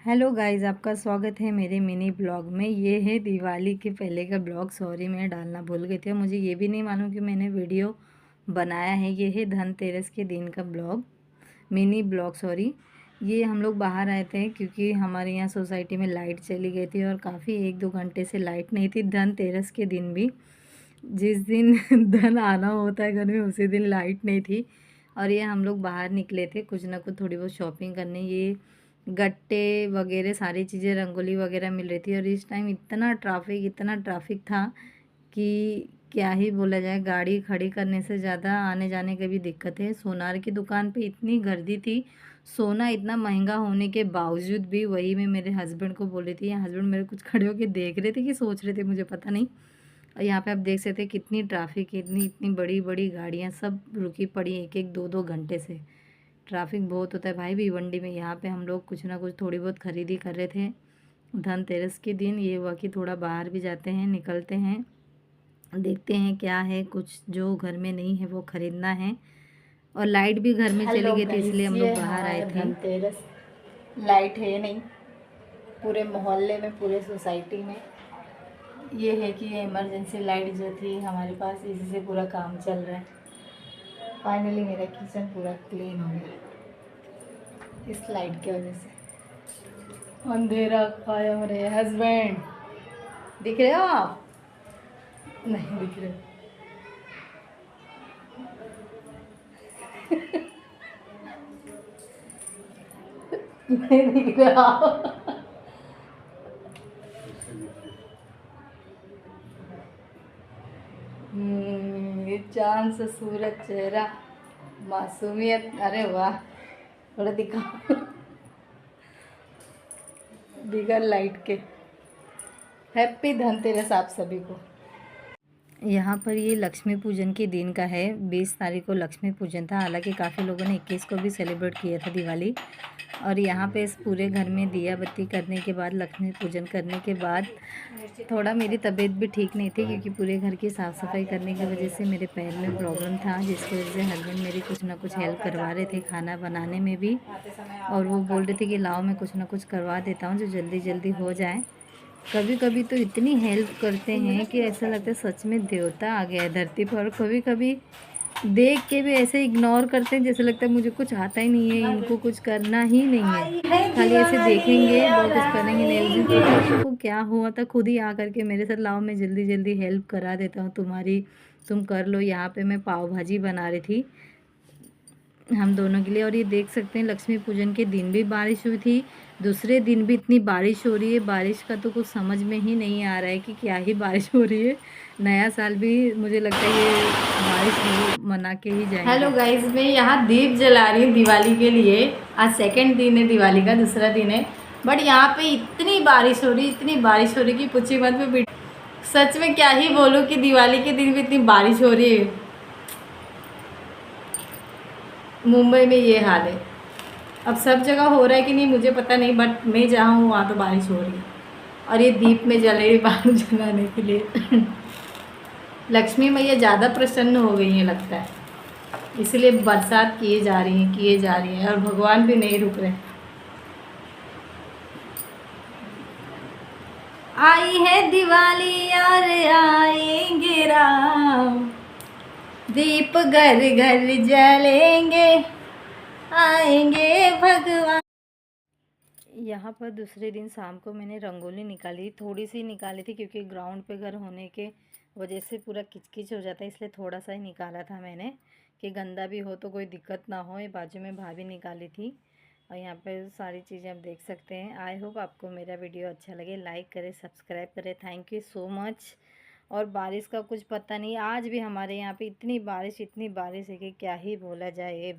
Hello guys, आपका स्वागत है मेरे मिनी ब्लॉग में। ये है दिवाली के पहले का ब्लॉग। सॉरी, मैं डालना भूल गई थी। मुझे ये भी नहीं मालूम कि मैंने वीडियो बनाया है। ये है धनतेरस के दिन का ब्लॉग, मिनी ब्लॉग। सॉरी, ये हम लोग बाहर आए थे क्योंकि हमारे यहाँ सोसाइटी में लाइट चली गई थी और काफ़ी 1-2 घंटे से लाइट नहीं थी। धनतेरस के दिन भी, जिस दिन धन आना होता है घर में, उसी दिन लाइट नहीं थी। और ये हम लोग बाहर निकले थे कुछ ना कुछ थोड़ी बहुत शॉपिंग करने। ये गट्टे वगैरह सारी चीज़ें, रंगोली वगैरह मिल रही थी। और इस टाइम इतना ट्रैफिक था कि क्या ही बोला जाए। गाड़ी खड़ी करने से ज़्यादा आने जाने की भी दिक्कत है। सोनार की दुकान पे इतनी गर्दी थी। सोना इतना महंगा होने के बावजूद भी, वही मैं मेरे हस्बैंड को बोल रही थी। हस्बैंड मेरे कुछ खड़े होकर देख रहे थे कि सोच रहे थे, मुझे पता नहीं। और यहाँ पे आप देख सकते हैं कितनी ट्रैफिक है, इतनी इतनी बड़ी बड़ी गाड़ियाँ सब रुकी पड़ी, 1-1 2-2 घंटे से ट्रैफिक बहुत होता है भाई भिवंडी में। यहाँ पे हम लोग कुछ ना कुछ थोड़ी बहुत खरीदी कर रहे थे धनतेरस के दिन। ये हुआ कि थोड़ा बाहर भी जाते हैं, निकलते हैं, देखते हैं क्या है, कुछ जो घर में नहीं है वो खरीदना है। और लाइट भी घर में चली गई थी, इसलिए हम लोग बाहर आए थे। धनतेरस लाइट है नहीं पूरे मोहल्ले में, पूरे सोसाइटी में। ये है कि ये इमरजेंसी लाइट जो थी हमारे पास, इसी से पूरा काम चल रहा है। फाइनली मेरा किचन पूरा क्लीन हो गया इस लाइट की वजह से। अंधेरा खाया मेरे हस्बैंड। दिख रहे हो आप? नहीं दिख रहे। नहीं दिख रहा। ये चांद सा सूरज चेहरा, मासूमियत। अरे वाह, थोड़ा दिखाओ बिगर लाइट के। हैप्पी धनतेरस आप सभी को। यहाँ पर ये लक्ष्मी पूजन के दिन का है। 20 तारीख को लक्ष्मी पूजन था। हालांकि काफ़ी लोगों ने 21 को भी सेलिब्रेट किया था दिवाली। और यहाँ पे इस पूरे घर में दिया बत्ती करने के बाद, लक्ष्मी पूजन करने के बाद, थोड़ा मेरी तबीयत भी ठीक नहीं थी क्योंकि पूरे घर की साफ़ सफाई करने की वजह से मेरे पैर में प्रॉब्लम था, जिसकी वजह से हस्बैंड मेरी कुछ ना कुछ हेल्प करवा रहे थे खाना बनाने में भी। और वो बोल रहे थे कि लाओ मैं कुछ ना कुछ करवा देता हूँ जो जल्दी जल्दी हो जाए। कभी कभी तो इतनी हेल्प करते हैं कि ऐसा लगता है सच में देवता आ गया है धरती पर। और कभी कभी देख के भी ऐसे इग्नोर करते हैं जैसे लगता है मुझे कुछ आता ही नहीं है, इनको कुछ करना ही नहीं है, खाली ऐसे देखेंगे और कुछ करेंगे नहीं। उस दिन पता नहीं इनको क्या हुआ था, खुद ही आ करके मेरे साथ, लाओ मैं जल्दी जल्दी हेल्प करा देता हूँ तुम्हारी, तुम कर लो। यहाँ पे मैं पाव भाजी बना रही थी हम दोनों के लिए। और ये देख सकते हैं लक्ष्मी पूजन के दिन भी बारिश हुई थी, दूसरे दिन भी इतनी बारिश हो रही है। बारिश का तो कुछ समझ में ही नहीं आ रहा है कि क्या ही बारिश हो रही है। नया साल भी मुझे लगता है ये बारिश नहीं मना के ही जाएंगे। हेलो गाइस, मैं यहाँ दीप जला रही हूँ दिवाली के लिए। आज सेकंड दिन है दिवाली का, दूसरा दिन है। बट यहाँ पे इतनी बारिश हो रही, इतनी बारिश हो रही कि पूछी मत। मैं सच में क्या ही बोलूँ कि दिवाली के दिन भी इतनी बारिश हो रही है। मुंबई में ये हाल है। अब सब जगह हो रहा है कि नहीं मुझे पता नहीं, बट मैं जहाँ हूँ वहाँ तो बारिश हो रही है। और ये दीप में जल रही बालू जलाने के लिए। लक्ष्मी मैया ज़्यादा प्रसन्न हो गई हैं लगता है, इसलिए बरसात किए जा रही हैं और भगवान भी नहीं रुक रहे। आई है दिवाली और आएंगे राम, दीप घर घर जलेंगे, आएंगे भगवान। यहाँ पर दूसरे दिन शाम को मैंने रंगोली निकाली, थोड़ी सी निकाली थी क्योंकि ग्राउंड पे घर होने के वजह से पूरा किचकिच हो जाता है, इसलिए थोड़ा सा ही निकाला था मैंने कि गंदा भी हो तो कोई दिक्कत ना हो। ये बाजू में भाभी निकाली थी। और यहाँ पे सारी चीज़ें आप देख सकते हैं। आई होप आपको मेरा वीडियो अच्छा लगे, लाइक करें, सब्सक्राइब करें। Thank you so much. और बारिश का कुछ पता नहीं, आज भी हमारे यहाँ पे इतनी बारिश है कि क्या ही बोला जाए।